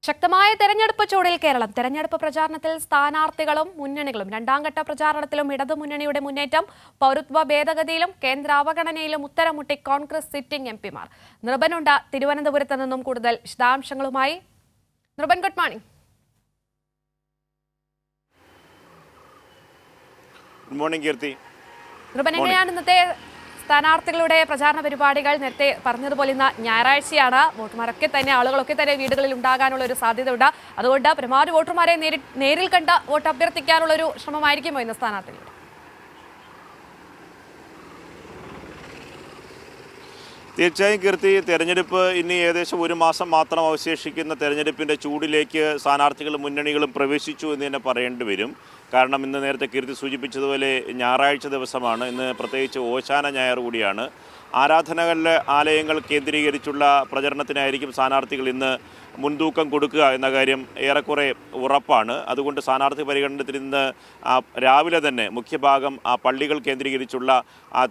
ശക്തമായ തെരഞ്ഞെടുപ്പ് ചൂടിൽ കേരളം. തെരഞ്ഞെടുപ്പ് പ്രചാരണത്തിൽ സ്ഥാനാർത്ഥികളും മുന്നണികളും രണ്ടാംഘട്ട പ്രചാരണത്തിലും ഇടതുമുന്നണിയുടെ മുന്നേറ്റം. പൗരത്വ ഭേദഗതിയിലും കേന്ദ്ര അവഗണനയിലും ഉത്തരമുട്ടി കോൺഗ്രസ് സിറ്റിംഗ് എംപിമാർ. നൃപനുണ്ട് തിരുവനന്തപുരത്ത് നിന്നും കൂടുതൽ വിശദാംശങ്ങളുമായി. Nripen, good morning. Good morning കീർത്തി. നൃപൻ, എങ്ങനെയാണ് ഇന്നത്തെ സ്ഥാനാർത്ഥികളുടെ പ്രചാരണ പരിപാടികൾ? നേരത്തെ പറഞ്ഞതുപോലെ ഇന്ന് ഞായറാഴ്ചയാണ്. വോട്ടർമാരൊക്കെ തന്നെ ആളുകളൊക്കെ തന്നെ വീടുകളിൽ ഉണ്ടാകാനുള്ള ഒരു സാധ്യതയുണ്ട്. അതുകൊണ്ട് പരമാവധി വോട്ടർമാരെ നേരിൽ കണ്ട് വോട്ട് അഭ്യർത്ഥിക്കാനുള്ള ഒരു ശ്രമമായിരിക്കുമോ ഇന്ന് സ്ഥാനാർത്ഥികളുടെ? തീർച്ചയായും കീർത്തി, തെരഞ്ഞെടുപ്പ് ഇനി ഏകദേശം ഒരു മാസം മാത്രം അവശേഷിക്കുന്ന തെരഞ്ഞെടുപ്പിൻ്റെ ചൂടിലേക്ക് സ്ഥാനാർത്ഥികളും മുന്നണികളും പ്രവേശിച്ചു എന്ന് തന്നെ പറയേണ്ടി വരും. കാരണം ഇന്ന് നേരത്തെ കീർത്തി സൂചിപ്പിച്ചതുപോലെ ഞായറാഴ്ച ദിവസമാണ്. ഇന്ന് പ്രത്യേകിച്ച് ഓശാന ഞായർ കൂടിയാണ്. ആലയങ്ങൾ കേന്ദ്രീകരിച്ചുള്ള പ്രചരണത്തിനായിരിക്കും സ്ഥാനാർത്ഥികൾ ഇന്ന് മുൻതൂക്കം കൊടുക്കുക എന്ന കാര്യം ഏറെക്കുറെ ഉറപ്പാണ്. അതുകൊണ്ട് സ്ഥാനാർത്ഥി പരിഗണനത്തിൽ ഇന്ന് രാവിലെ തന്നെ മുഖ്യഭാഗം പള്ളികൾ കേന്ദ്രീകരിച്ചുള്ള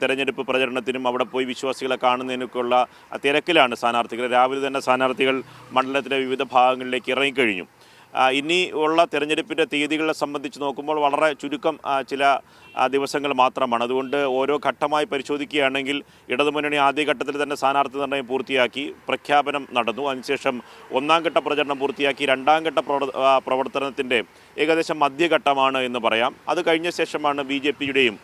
തെരഞ്ഞെടുപ്പ് പ്രചരണത്തിനും അവിടെ പോയി വിശ്വാസികളെ കാണുന്നതിനൊക്കെയുള്ള തിരക്കിലാണ് സ്ഥാനാർത്ഥികൾ. രാവിലെ തന്നെ സ്ഥാനാർത്ഥികൾ മണ്ഡലത്തിലെ വിവിധ ഭാഗങ്ങളിലേക്ക് ഇറങ്ങിക്കഴിഞ്ഞു. ഇനി ഉള്ള തെരഞ്ഞെടുപ്പിൻ്റെ തീയതികളെ സംബന്ധിച്ച് നോക്കുമ്പോൾ വളരെ ചുരുക്കം ചില ദിവസങ്ങൾ മാത്രമാണ്. അതുകൊണ്ട് ഓരോ ഘട്ടമായി പരിശോധിക്കുകയാണെങ്കിൽ ഇടതുമുന്നണി ആദ്യഘട്ടത്തിൽ തന്നെ സ്ഥാനാർത്ഥി നിർണ്ണയം പൂർത്തിയാക്കി, പ്രഖ്യാപനം നടന്നു. അതിനുശേഷം ഒന്നാം ഘട്ട പ്രചരണം പൂർത്തിയാക്കി. രണ്ടാം ഘട്ട പ്രവർത്തനത്തിൻ്റെ ഏകദേശം മധ്യഘട്ടമാണ് എന്ന് പറയാം. അത് കഴിഞ്ഞ ശേഷമാണ് BJPയുടെയും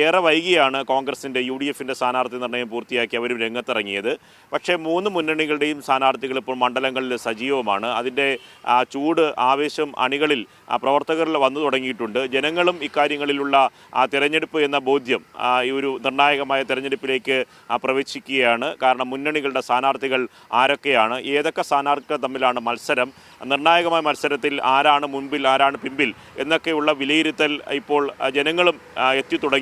ഏറെ വൈകിയാണ് കോൺഗ്രസിൻ്റെ UDFൻ്റെ സ്ഥാനാർത്ഥി നിർണ്ണയം പൂർത്തിയാക്കി അവരും രംഗത്തിറങ്ങിയത്. പക്ഷേ മൂന്ന് മുന്നണികളുടെയും സ്ഥാനാർത്ഥികൾ ഇപ്പോൾ മണ്ഡലങ്ങളിൽ സജീവമാണ്. അതിൻ്റെ ചൂട് ആവേശം അണികളിൽ പ്രവർത്തകരിൽ വന്നു തുടങ്ങിയിട്ടുണ്ട്. ജനങ്ങളും ഇക്കാര്യങ്ങളിലുള്ള തെരഞ്ഞെടുപ്പ് എന്ന ബോധ്യം ഈ ഒരു നിർണായകമായ തെരഞ്ഞെടുപ്പിലേക്ക് പ്രവേശിക്കുകയാണ്. കാരണം മുന്നണികളുടെ സ്ഥാനാർത്ഥികൾ ആരൊക്കെയാണ്, ഏതൊക്കെ സ്ഥാനാർത്ഥികൾ തമ്മിലാണ് മത്സരം, നിർണായകമായ മത്സരത്തിൽ ആരാണ് മുൻപിൽ ആരാണ് പിമ്പിൽ എന്നൊക്കെയുള്ള വിലയിരുത്തൽ ഇപ്പോൾ ജനങ്ങളും എത്തി തുടങ്ങിയിട്ടുണ്ട്.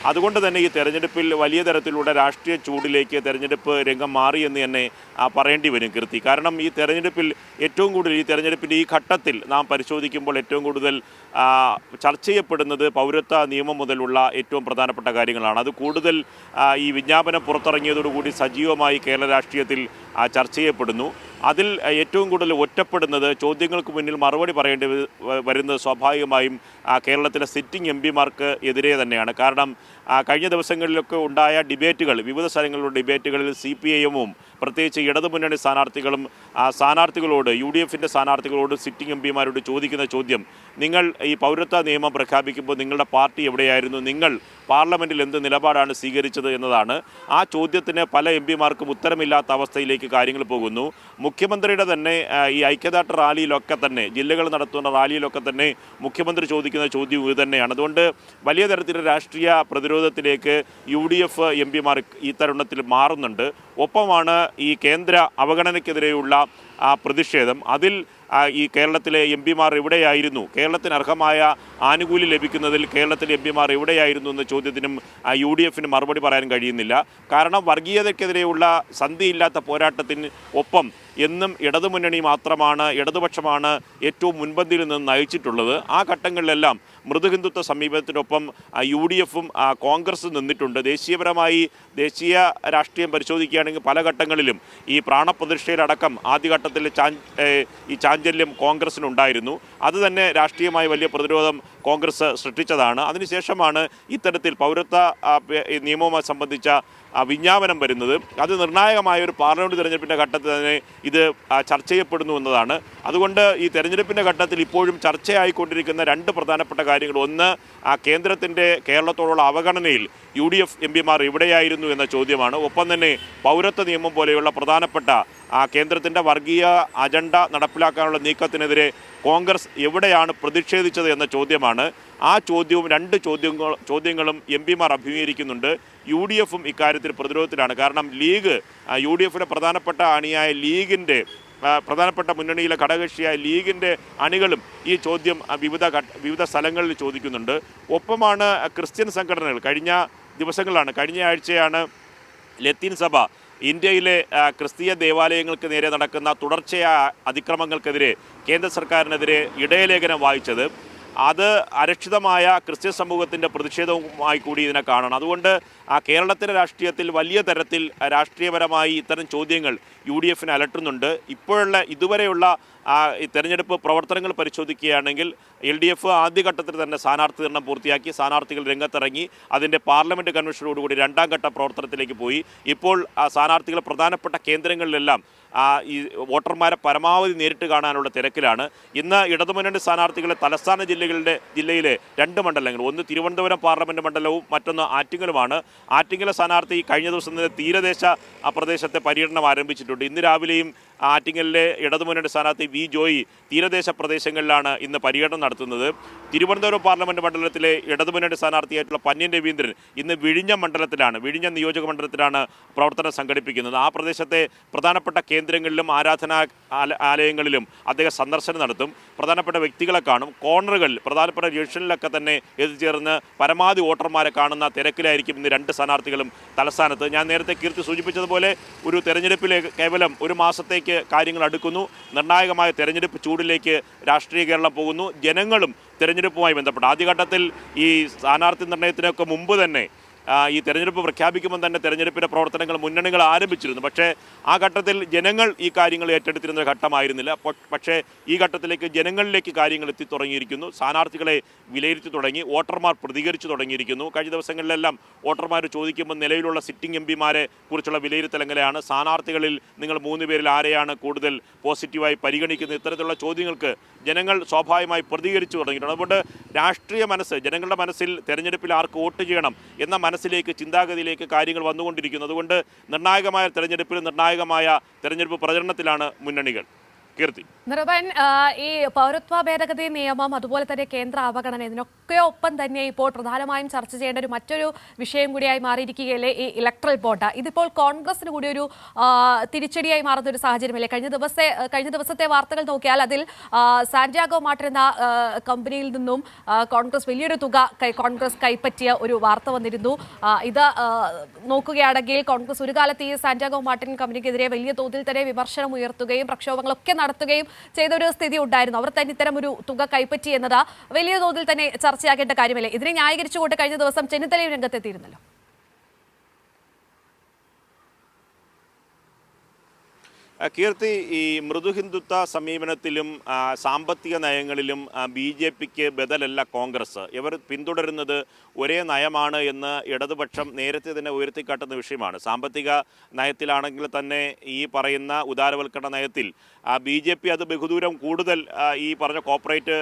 അതുകൊണ്ട് തന്നെ ഈ തെരഞ്ഞെടുപ്പിൽ വലിയ തരത്തിലുള്ള രാഷ്ട്രീയ ചൂടിലേക്ക് തെരഞ്ഞെടുപ്പ് രംഗം മാറിയെന്ന് തന്നെ പറയേണ്ടി വരും കീർത്തി. കാരണം ഈ തെരഞ്ഞെടുപ്പിൽ ഏറ്റവും കൂടുതൽ ഈ തെരഞ്ഞെടുപ്പിൻ്റെ ഈ ഘട്ടത്തിൽ നാം പരിശോധിക്കുമ്പോൾ ഏറ്റവും കൂടുതൽ ചർച്ച ചെയ്യപ്പെടുന്നത് പൗരത്വ നിയമം മുതലുള്ള ഏറ്റവും പ്രധാനപ്പെട്ട കാര്യങ്ങളാണ്. അത് കൂടുതൽ ഈ വിജ്ഞാപനം പുറത്തിറങ്ങിയതോടുകൂടി സജീവമായി കേരള രാഷ്ട്രീയത്തിൽ ചർച്ച ചെയ്യപ്പെടുന്നു. അതിൽ ഏറ്റവും കൂടുതൽ ഒറ്റപ്പെടുന്നത്, ചോദ്യങ്ങൾക്ക് മുന്നിൽ മറുപടി പറയേണ്ടി വരുന്നത് സ്വാഭാവികമായും കേരളത്തിലെ സിറ്റിംഗ് MPമാർക്ക് എതിരെ തന്നെയാണ്. കാരണം കഴിഞ്ഞ ദിവസങ്ങളിലൊക്കെ ഉണ്ടായ ഡിബേറ്റുകൾ, വിവിധ സ്ഥലങ്ങളിലുള്ള ഡിബേറ്റുകളിൽ CPIM-ഉം പ്രത്യേകിച്ച് ഇടതുമുന്നണി സ്ഥാനാർത്ഥികളോട് UDFൻ്റെ സ്ഥാനാർത്ഥികളോട് സിറ്റിംഗ് MPമാരോട് ചോദിക്കുന്ന ചോദ്യം, നിങ്ങൾ ഈ പൗരത്വ നിയമം പ്രഖ്യാപിക്കുമ്പോൾ നിങ്ങളുടെ പാർട്ടി എവിടെയായിരുന്നു, നിങ്ങൾ പാർലമെൻറ്റിൽ എന്ത് നിലപാടാണ് സ്വീകരിച്ചത് എന്നതാണ്. ആ ചോദ്യത്തിന് പല MPമാർക്കും ഉത്തരമില്ലാത്ത അവസ്ഥയിലേക്ക് കാര്യങ്ങൾ പോകുന്നു. മുഖ്യമന്ത്രിയുടെ തന്നെ ഈ ഐക്യദാർഢ്യ റാലിയിലൊക്കെ തന്നെ, ജില്ലകൾ നടത്തുന്ന റാലിയിലൊക്കെ തന്നെ മുഖ്യമന്ത്രി ചോദിക്കുന്ന ചോദ്യം ഇത് തന്നെയാണ്. അതുകൊണ്ട് വലിയ തരത്തിലുള്ള രാഷ്ട്രീയ പ്രതിരോധത്തിലേക്ക് UDF MPമാർ ഈ തരുണത്തിൽ മാറുന്നുണ്ട്. ഒപ്പമാണ് ഈ കേന്ദ്ര അവഗണനയ്ക്കെതിരെയുള്ള പ്രതിഷേധം. അതിൽ ഈ കേരളത്തിലെ MPമാർ എവിടെയായിരുന്നു, കേരളത്തിന് അർഹമായ ആനുകൂല്യം ലഭിക്കുന്നതിൽ കേരളത്തിലെ MPമാർ എവിടെയായിരുന്നു എന്ന ചോദ്യത്തിനും UDFന് മറുപടി പറയാൻ കഴിയുന്നില്ല. കാരണം വർഗീയതയ്ക്കെതിരെയുള്ള സന്ധിയില്ലാത്ത പോരാട്ടത്തിന് ഒപ്പം എന്നും ഇടതുമുന്നണി മാത്രമാണ്, ഇടതുപക്ഷമാണ് ഏറ്റവും മുൻപന്തിയിൽ നിന്ന് നയിച്ചിട്ടുള്ളത്. ആ ഘട്ടങ്ങളിലെല്ലാം മൃദുഹിന്ദുത്വ സമീപനത്തിനൊപ്പം UDFും കോൺഗ്രസും നിന്നിട്ടുണ്ട്. ദേശീയപരമായി ദേശീയ രാഷ്ട്രീയം പരിശോധിക്കുകയാണെങ്കിൽ പല ഘട്ടങ്ങളിലും ഈ പ്രാണപ്രതിഷ്ഠയിലടക്കം ആദ്യഘട്ടത്തിൽ ഈ ചാഞ്ചല്യം കോൺഗ്രസിനുണ്ടായിരുന്നു. അത് തന്നെ രാഷ്ട്രീയമായി വലിയ പ്രതിരോധം കോൺഗ്രസ് സൃഷ്ടിച്ചതാണ്. അതിനുശേഷമാണ് ഇത്തരത്തിൽ പൗരത്വ നിയമവുമായി സംബന്ധിച്ച വിജ്ഞാപനം വരുന്നത്. അത് നിർണായകമായ ഒരു പാർലമെൻറ്റ് തെരഞ്ഞെടുപ്പിൻ്റെ ഘട്ടത്തിൽ തന്നെ ഇത് ചർച്ച ചെയ്യപ്പെടുന്നു എന്നതാണ്. അതുകൊണ്ട് ഈ തെരഞ്ഞെടുപ്പിൻ്റെ ഘട്ടത്തിൽ ഇപ്പോഴും ചർച്ചയായിക്കൊണ്ടിരിക്കുന്ന രണ്ട് പ്രധാനപ്പെട്ട കാര്യങ്ങൾ, ഒന്ന് കേന്ദ്രത്തിൻ്റെ കേരളത്തോടുള്ള അവഗണനയിൽ UDF MPമാർ എവിടെയായിരുന്നു എന്ന ചോദ്യമാണ്. ഒപ്പം തന്നെ പൗരത്വ നിയമം പോലെയുള്ള പ്രധാനപ്പെട്ട കേന്ദ്രത്തിൻ്റെ വർഗീയ അജണ്ട നടപ്പിലാക്കാനുള്ള നീക്കത്തിനെതിരെ കോൺഗ്രസ് എവിടെയാണ് പ്രതിഷേധിച്ചത് എന്ന ചോദ്യമാണ്. ആ ചോദ്യവും രണ്ട് ചോദ്യങ്ങളും MPമാർ അഭിമുഖീകരിക്കുന്നുണ്ട്. UDFും ഇക്കാര്യത്തിൽ പ്രതിരോധത്തിലാണ്. കാരണം UDFിൻ്റെ പ്രധാനപ്പെട്ട അണിയായ ലീഗിൻ്റെ പ്രധാനപ്പെട്ട മുന്നണിയിലെ ഘടകകക്ഷിയായ ലീഗിൻ്റെ അണികളും ഈ ചോദ്യം വിവിധ സ്ഥലങ്ങളിൽ ചോദിക്കുന്നുണ്ട്. ഒപ്പമാണ് ക്രിസ്ത്യൻ സംഘടനകൾ. കഴിഞ്ഞ ആഴ്ചയാണ് ലത്തീൻ സഭ ഇന്ത്യയിലെ ക്രിസ്തീയ ദേവാലയങ്ങൾക്ക് നേരെ നടക്കുന്ന തുടർച്ചയായ അതിക്രമങ്ങൾക്കെതിരെ കേന്ദ്ര സർക്കാരിനെതിരെ ഇടയലേഖനം വായിച്ചത്. അത് അരക്ഷിതമായ ക്രിസ്ത്യൻ സമൂഹത്തിൻ്റെ പ്രതിഷേധവുമായി കൂടി ഇതിനെ കാണണം. അതുകൊണ്ട് കേരളത്തിലെ രാഷ്ട്രീയത്തിൽ വലിയ തരത്തിൽ രാഷ്ട്രീയപരമായി ഇത്തരം ചോദ്യങ്ങൾ UDF അലട്ടുന്നുണ്ട്. ഇപ്പോഴുള്ള ഇതുവരെയുള്ള ഈ തെരഞ്ഞെടുപ്പ് പ്രവർത്തനങ്ങൾ പരിശോധിക്കുകയാണെങ്കിൽ LDF ആദ്യഘട്ടത്തിൽ തന്നെ സ്ഥാനാർത്ഥി നിർണ്ണയം പൂർത്തിയാക്കി, സ്ഥാനാർത്ഥികൾ രംഗത്തിറങ്ങി, അതിൻ്റെ പാർലമെൻറ്റ് കൺവെൻഷനോടുകൂടി രണ്ടാം ഘട്ട പ്രവർത്തനത്തിലേക്ക് പോയി. ഇപ്പോൾ സ്ഥാനാർത്ഥികൾ പ്രധാനപ്പെട്ട കേന്ദ്രങ്ങളിലെല്ലാം ഈ വോട്ടർമാരെ പരമാവധി നേരിട്ട് കാണാനുള്ള തിരക്കിലാണ്. ഇന്ന് ഇടതുമുന്നണി സ്ഥാനാർത്ഥികളെ തലസ്ഥാന ജില്ലയിലെ 2 മണ്ഡലങ്ങൾ, ഒന്ന് തിരുവനന്തപുരം പാർലമെൻറ്റ് മണ്ഡലവും മറ്റൊന്ന് ആറ്റിങ്ങലുമാണ്. ആറ്റിങ്ങലെ സ്ഥാനാർത്ഥി കഴിഞ്ഞ ദിവസം തന്നെ തീരദേശ പ്രദേശത്തെ പര്യടനം ആരംഭിച്ചിട്ടുണ്ട്. ഇന്ന് രാവിലെയും ആറ്റിങ്ങലിലെ ഇടതുമുന്നണി സ്ഥാനാർത്ഥി വി ജോയി തീരദേശ പ്രദേശങ്ങളിലാണ് ഇന്ന് പര്യടനം നടത്തുന്നത്. തിരുവനന്തപുരം പാർലമെൻറ്റ് മണ്ഡലത്തിലെ ഇടതുമുന്നണി സ്ഥാനാർത്ഥിയായിട്ടുള്ള പന്ന്യൻ രവീന്ദ്രൻ ഇന്ന് വിഴിഞ്ഞം വിഴിഞ്ഞം നിയോജക മണ്ഡലത്തിലാണ് പ്രവർത്തനം സംഘടിപ്പിക്കുന്നത്. ആ പ്രദേശത്തെ പ്രധാനപ്പെട്ട കേന്ദ്രങ്ങളിലും ആലയങ്ങളിലും അദ്ദേഹം സന്ദർശനം നടത്തും. പ്രധാനപ്പെട്ട വ്യക്തികളെ കാണും. കോർണറുകളിൽ പ്രധാനപ്പെട്ട ജംഗ്ഷനിലൊക്കെ തന്നെ എത്തിച്ചേർന്ന് പരമാവധി വോട്ടർമാരെ കാണുന്ന തിരക്കിലായിരിക്കും ഇന്ന് 2 സ്ഥാനാർത്ഥികളും തലസ്ഥാനത്ത്. ഞാൻ നേരത്തെ കീർത്തി സൂചിപ്പിച്ചതുപോലെ ഒരു തെരഞ്ഞെടുപ്പിലെ കേവലം ഒരു മാസത്തേക്ക് കാര്യങ്ങൾ അടുക്കുന്നു. നിർണായകമായ തെരഞ്ഞെടുപ്പ് ചൂടിലേക്ക് രാഷ്ട്രീയ കേരളം പോകുന്നു. ജനങ്ങളും തെരഞ്ഞെടുപ്പുമായി ബന്ധപ്പെട്ട് ആദ്യഘട്ടത്തിൽ ഈ സ്ഥാനാർത്ഥി നിർണയത്തിനൊക്കെ മുമ്പ് തന്നെ ഈ തെരഞ്ഞെടുപ്പ് പ്രഖ്യാപിക്കുമ്പോൾ തന്നെ തെരഞ്ഞെടുപ്പിൻ്റെ പ്രവർത്തനങ്ങൾ മുന്നണികൾ ആരംഭിച്ചിരുന്നു. പക്ഷേ ആ ഘട്ടത്തിൽ ജനങ്ങൾ ഈ കാര്യങ്ങൾ ഏറ്റെടുത്തിരുന്ന ഘട്ടമായിരുന്നില്ല. പക്ഷേ ഈ ഘട്ടത്തിലേക്ക് ജനങ്ങളിലേക്ക് കാര്യങ്ങൾ എത്തിത്തുടങ്ങിയിരിക്കുന്നു. സ്ഥാനാർത്ഥികളെ വിലയിരുത്തി തുടങ്ങി. വോട്ടർമാർ പ്രതികരിച്ചു തുടങ്ങിയിരിക്കുന്നു. കഴിഞ്ഞ ദിവസങ്ങളിലെല്ലാം വോട്ടർമാർ ചോദിക്കുമ്പോൾ നിലവിലുള്ള സിറ്റിംഗ് MPമാരെ കുറിച്ചുള്ള വിലയിരുത്തൽ എങ്ങനെയാണ്, സ്ഥാനാർത്ഥികളിൽ നിങ്ങൾ 3 പേരിൽ ആരെയാണ് കൂടുതൽ പോസിറ്റീവായി പരിഗണിക്കുന്നത്, ഇത്തരത്തിലുള്ള ചോദ്യങ്ങൾക്ക് ജനങ്ങൾ സ്വാഭാവികമായി പ്രതികരിച്ചു തുടങ്ങിയിട്ടുണ്ട്. അതുകൊണ്ട് രാഷ്ട്രീയ മനസ്സ്, ജനങ്ങളുടെ മനസ്സിൽ തെരഞ്ഞെടുപ്പിൽ ആർക്ക് വോട്ട് ചെയ്യണം എന്ന മനസ്സിലേക്ക്, ചിന്താഗതിയിലേക്ക് കാര്യങ്ങൾ വന്നുകൊണ്ടിരിക്കുന്നു. അതുകൊണ്ട് നിർണായകമായ തെരഞ്ഞെടുപ്പിൽ നിർണായകമായ തെരഞ്ഞെടുപ്പ് പ്രചരണത്തിലാണ് മുന്നണികൾ. കീർത്തി, നിർഭൻ, ഈ പൗരത്വ ഭേദഗതി നിയമം, അതുപോലെ തന്നെ കേന്ദ്ര അവഗണന, ഇതിനൊക്കെ ഒപ്പം തന്നെ ഇപ്പോൾ പ്രധാനമായും ചർച്ച ചെയ്യേണ്ട ഒരു മറ്റൊരു വിഷയം കൂടിയായി മാറിയിരിക്കുകയല്ലേ ഈ ഇലക്ട്രൽ ബോണ്ട്. ഇതിപ്പോൾ കോൺഗ്രസിന് കൂടി ഒരു തിരിച്ചടിയായി മാറുന്ന ഒരു സാഹചര്യമല്ലേ? കഴിഞ്ഞ ദിവസത്തെ വാർത്തകൾ നോക്കിയാൽ അതിൽ സാന്റിയാഗോ മാർട്ടിൻ എന്ന കമ്പനിയിൽ നിന്നും കോൺഗ്രസ് വലിയൊരു തുക കോൺഗ്രസ് കൈപ്പറ്റിയ ഒരു വാർത്ത വന്നിരുന്നു. ഇത് നോക്കുകയാണെങ്കിൽ കോൺഗ്രസ് ഒരു കാലത്ത് ഈ സാന്റിയാഗോ മാർട്ടിൻ കമ്പനിക്കെതിരെ വലിയ തോതിൽ തന്നെ വിമർശനം ഉയർത്തുകയും പ്രക്ഷോഭങ്ങളൊക്കെ നടത്തുകയും ചെയ്ത ഒരു സ്ഥിതി ഉണ്ടായിരുന്നു. അവർ തന്നെ ഇത്തരം ഒരു തുക കൈപ്പറ്റി എന്നത് വലിയ തോതിൽ തന്നെ ചർച്ചയാക്കേണ്ട കാര്യമല്ലേ? ഇതിനെ ന്യായീകരിച്ചുകൊണ്ട് കഴിഞ്ഞ ദിവസം ചെന്നിത്തലയും രംഗത്തെത്തിയിരുന്നല്ലോ. കീർത്തി, ഈ മൃദുഹിന്ദുത്വ സമീപനത്തിലും സാമ്പത്തിക നയങ്ങളിലും BJPക്ക് ബദലല്ല കോൺഗ്രസ്. ഇവർ പിന്തുടരുന്നത് ഒരേ നയമാണ് എന്ന് ഇടതുപക്ഷം നേരത്തെ തന്നെ ഉയർത്തിക്കാട്ടുന്ന വിഷയമാണ്. സാമ്പത്തിക നയത്തിലാണെങ്കിൽ തന്നെ ഈ പറയുന്ന ഉദാരവൽക്കരണ നയത്തിൽ BJP അത് ബഹുദൂരം കൂടുതൽ ഈ പറഞ്ഞ കോർപ്പറേറ്റ്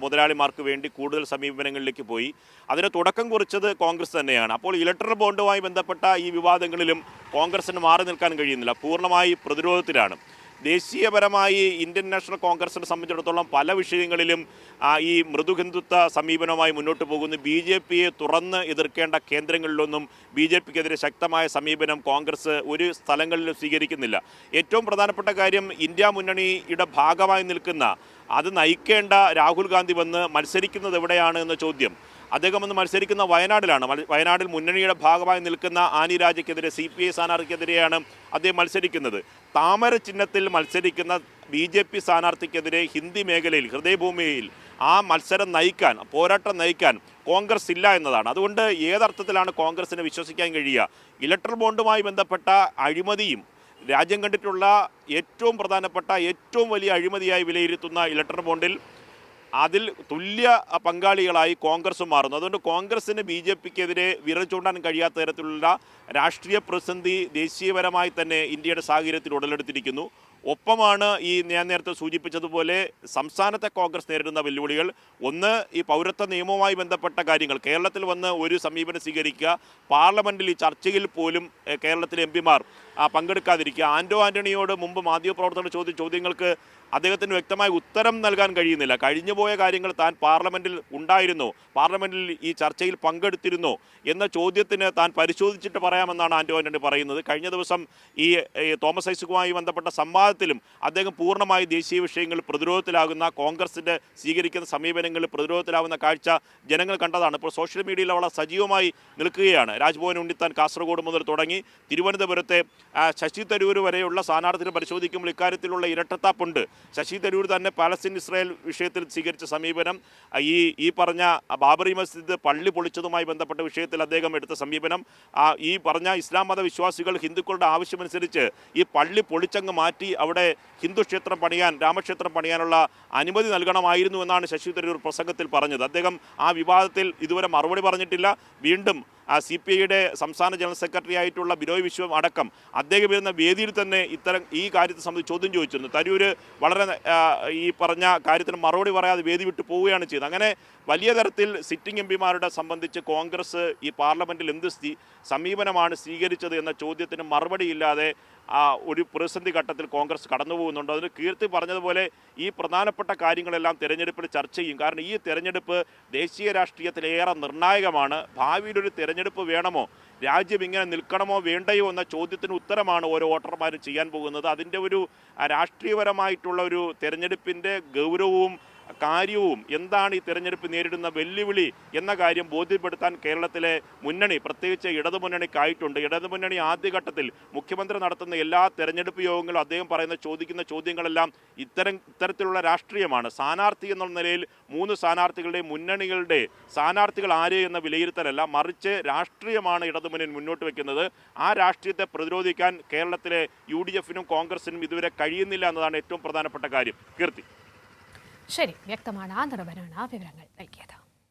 മുതലാളിമാർക്ക് വേണ്ടി കൂടുതൽ സമീപനങ്ങളിലേക്ക് പോയി. അതിന് തുടക്കം കുറിച്ചത് കോൺഗ്രസ് തന്നെയാണ്. അപ്പോൾ ഇലക്ട്രൽ ബോണ്ടുമായി ബന്ധപ്പെട്ട ഈ വിവാദങ്ങളിലും കോൺഗ്രസിന് മാറി നിൽക്കാൻ കഴിയുന്നില്ല. പൂർണ്ണമായി പ്രതിരോധത്തിലാണ്. ദേശീയപരമായി ഇന്ത്യൻ നാഷണൽ കോൺഗ്രസിനെ സംബന്ധിച്ചിടത്തോളം പല വിഷയങ്ങളിലും ഈ മൃദുഹിന്ദുത്വ സമീപനവുമായി മുന്നോട്ട് പോകുന്നു. BJPയെ തുറന്ന് എതിർക്കേണ്ട കേന്ദ്രങ്ങളിലൊന്നും BJPക്കെതിരെ ശക്തമായ സമീപനം കോൺഗ്രസ് ഒരു സ്ഥലങ്ങളിലും സ്വീകരിക്കുന്നില്ല. ഏറ്റവും പ്രധാനപ്പെട്ട കാര്യം, ഇന്ത്യ മുന്നണിയുടെ ഭാഗമായി നിൽക്കുന്ന, അത് നയിക്കേണ്ട രാഹുൽ ഗാന്ധി വന്ന് മത്സരിക്കുന്നത് എവിടെയാണ് എന്ന ചോദ്യം. അദ്ദേഹം വന്ന് മത്സരിക്കുന്ന വയനാടിലാണ്. വയനാടിൽ മുന്നണിയുടെ ഭാഗമായി നിൽക്കുന്ന ആനി രാജയ്ക്കെതിരെ, CPI സ്ഥാനാർത്ഥിക്കെതിരെയാണ് അദ്ദേഹം മത്സരിക്കുന്നത്. താമര ചിഹ്നത്തിൽ മത്സരിക്കുന്ന BJP സ്ഥാനാർത്ഥിക്കെതിരെ ഹിന്ദി മേഖലയിൽ, ഹൃദയഭൂമിയിൽ ആ മത്സരം നയിക്കാൻ, പോരാട്ടം നയിക്കാൻ കോൺഗ്രസ് ഇല്ല എന്നതാണ്. അതുകൊണ്ട് ഏതർത്ഥത്തിലാണ് കോൺഗ്രസിനെ വിശ്വസിക്കാൻ കഴിയുക? ഇലക്ട്രൽ ബോണ്ടുമായി ബന്ധപ്പെട്ട അഴിമതിയും രാജ്യം കണ്ടിട്ടുള്ള ഏറ്റവും പ്രധാനപ്പെട്ട, ഏറ്റവും വലിയ അഴിമതിയായി വിലയിരുത്തുന്ന ഇലക്ട്രൽ ബോണ്ടിൽ അതിൽ തുല്യ പങ്കാളികളായി കോൺഗ്രസും മാറുന്നു. അതുകൊണ്ട് കോൺഗ്രസിന് BJPക്കെതിരെ വിരൽ ചൂണ്ടാൻ കഴിയാത്ത തരത്തിലുള്ള രാഷ്ട്രീയ പ്രതിസന്ധി ദേശീയപരമായി തന്നെ ഇന്ത്യയുടെ സാഹചര്യത്തിൽ ഉടലെടുത്തിരിക്കുന്നു. ഒപ്പമാണ് ഈ ഞാൻ നേരത്തെ സൂചിപ്പിച്ചതുപോലെ സംസ്ഥാനത്തെ കോൺഗ്രസ് നേരിടുന്ന വെല്ലുവിളികൾ. ഒന്ന്, ഈ പൗരത്വ നിയമവുമായി ബന്ധപ്പെട്ട കാര്യങ്ങൾ കേരളത്തിൽ വന്ന് ഒരു സമീപനം സ്വീകരിക്കുക, പാർലമെൻറ്റിൽ ഈ ചർച്ചയിൽ പോലും കേരളത്തിലെ MPമാർ പങ്കെടുക്കാതിരിക്കുക. ആൻ്റണിയോട് മുമ്പ് മാധ്യമപ്രവർത്തകർ ചോദ്യങ്ങൾക്ക് അദ്ദേഹത്തിന് വ്യക്തമായ ഉത്തരം നൽകാൻ കഴിയുന്നില്ല. കഴിഞ്ഞുപോയ കാര്യങ്ങൾ താൻ പാർലമെൻറ്റിൽ ഉണ്ടായിരുന്നോ, പാർലമെൻറ്റിൽ ഈ ചർച്ചയിൽ പങ്കെടുത്തിരുന്നോ എന്ന ചോദ്യത്തിന് താൻ പരിശോധിച്ചിട്ട് പറയാമെന്നാണ് ആൻ്റണി പറയുന്നത്. കഴിഞ്ഞ ദിവസം ഈ തോമസ് ഐസക്കുമായി ബന്ധപ്പെട്ട സംവാദത്തിലും അദ്ദേഹം പൂർണ്ണമായി ദേശീയ വിഷയങ്ങളിൽ പ്രതിരോധത്തിലാകുന്ന, കോൺഗ്രസിൻ്റെ സ്വീകരിക്കുന്ന സമീപനങ്ങളിൽ പ്രതിരോധത്തിലാകുന്ന കാഴ്ച ജനങ്ങൾ കണ്ടതാണ്. ഇപ്പോൾ സോഷ്യൽ മീഡിയയിൽ അവളെ സജീവമായി നിൽക്കുകയാണ്. രാജ്ഭവൻ ഉണ്ണിത്താൻ കാസർഗോഡ് മുതൽ തുടങ്ങി തിരുവനന്തപുരത്തെ ശശി തരൂർ വരെയുള്ള സ്ഥാനാർത്ഥികൾ പരിശോധിക്കുമ്പോൾ ഇക്കാര്യത്തിലുള്ള ഇരട്ടത്താപ്പുണ്ട്. ശശി തരൂർ തന്നെ പാലസ്തീൻ ഇസ്രായേൽ വിഷയത്തിൽ സ്വീകരിച്ച സമീപനം, ഈ പറഞ്ഞ ബാബറി മസ്ജിദ് പള്ളി പൊളിച്ചതുമായി ബന്ധപ്പെട്ട വിഷയത്തിൽ അദ്ദേഹം എടുത്ത സമീപനം, ഈ പറഞ്ഞ ഇസ്ലാം മത വിശ്വാസികൾ ഹിന്ദുക്കളുടെ ആവശ്യമനുസരിച്ച് ഈ പള്ളി പൊളിച്ചങ്ങ് മാറ്റി അവിടെ ഹിന്ദു ക്ഷേത്രം പണിയാൻ, രാമക്ഷേത്രം പണിയാനുള്ള അനുമതി നൽകണമായിരുന്നു എന്നാണ് ശശി തരൂർ പ്രസംഗത്തിൽ പറഞ്ഞത്. അദ്ദേഹം ആ വിവാദത്തിൽ ഇതുവരെ മറുപടി പറഞ്ഞിട്ടില്ല. വീണ്ടും CPIയുടെ സംസ്ഥാന ജനറൽ സെക്രട്ടറി ആയിട്ടുള്ള ബിനോയ് വിശ്വം അടക്കം അദ്ദേഹം വരുന്ന വേദിയിൽ തന്നെ ഈ കാര്യത്തെ സംബന്ധിച്ച് ചോദ്യം ചോദിച്ചിരുന്നു. തരൂര് വളരെ ഈ പറഞ്ഞ കാര്യത്തിന് മറുപടി പറയാതെ വേദി വിട്ടു പോവുകയാണ് ചെയ്തത്. അങ്ങനെ വലിയ തരത്തിൽ സിറ്റിംഗ് എംപിമാരുടെ സംബന്ധിച്ച് കോൺഗ്രസ് ഈ പാർലമെൻറ്റിൽ എന്ത് സമീപനമാണ് സ്വീകരിച്ചത് എന്ന ചോദ്യത്തിന് മറുപടിയില്ലാതെ ഒരു പ്രതിസന്ധി ഘട്ടത്തിൽ കോൺഗ്രസ് കടന്നു പോകുന്നുണ്ട്. അതിന് കീർത്തി പറഞ്ഞതുപോലെ ഈ പ്രധാനപ്പെട്ട കാര്യങ്ങളെല്ലാം തെരഞ്ഞെടുപ്പിൽ ചർച്ച ചെയ്യും. കാരണം ഈ തെരഞ്ഞെടുപ്പ് ദേശീയ രാഷ്ട്രീയത്തിലേറെ നിർണായകമാണ്. ഭാവിയിലൊരു തെരഞ്ഞെടുപ്പ് വേണമോ, രാജ്യം ഇങ്ങനെ നിൽക്കണമോ വേണ്ടയോ എന്ന ചോദ്യത്തിന് ഉത്തരമാണ് ഓരോ വോട്ടർമാരും ചെയ്യാൻ പോകുന്നത്. അതിൻ്റെ ഒരു രാഷ്ട്രീയപരമായിട്ടുള്ള ഒരു തെരഞ്ഞെടുപ്പിൻ്റെ ഗൗരവവും കാര്യവും എന്താണ് ഈ തെരഞ്ഞെടുപ്പ് നേരിടുന്ന വെല്ലുവിളി എന്ന കാര്യം ബോധ്യപ്പെടുത്താൻ കേരളത്തിലെ മുന്നണി, പ്രത്യേകിച്ച് ഇടതുമുന്നണിക്കായിട്ടുണ്ട്. ഇടതുമുന്നണി ആദ്യഘട്ടത്തിൽ മുഖ്യമന്ത്രി നടത്തുന്ന എല്ലാ തെരഞ്ഞെടുപ്പ് യോഗങ്ങളും അദ്ദേഹം ചോദിക്കുന്ന ചോദ്യങ്ങളെല്ലാം ഇത്തരത്തിലുള്ള രാഷ്ട്രീയമാണ്. സ്ഥാനാർത്ഥി എന്നുള്ള നിലയിൽ 3 സ്ഥാനാർത്ഥികളുടെയും മുന്നണികളുടെ സ്ഥാനാർത്ഥികൾ ആര് എന്ന വിലയിരുത്തലല്ല, മറിച്ച് രാഷ്ട്രീയമാണ് ഇടതുമുന്നണി മുന്നോട്ട് വയ്ക്കുന്നത്. ആ രാഷ്ട്രീയത്തെ പ്രതിരോധിക്കാൻ കേരളത്തിലെ UDFനും കോൺഗ്രസിനും ഇതുവരെ കഴിയുന്നില്ല എന്നതാണ് ഏറ്റവും പ്രധാനപ്പെട്ട കാര്യം. കീർത്തി. ശരി, വ്യക്തമാണ്. ആ നിർവനാണ് ആ വിവരങ്ങൾ നൽകിയത്.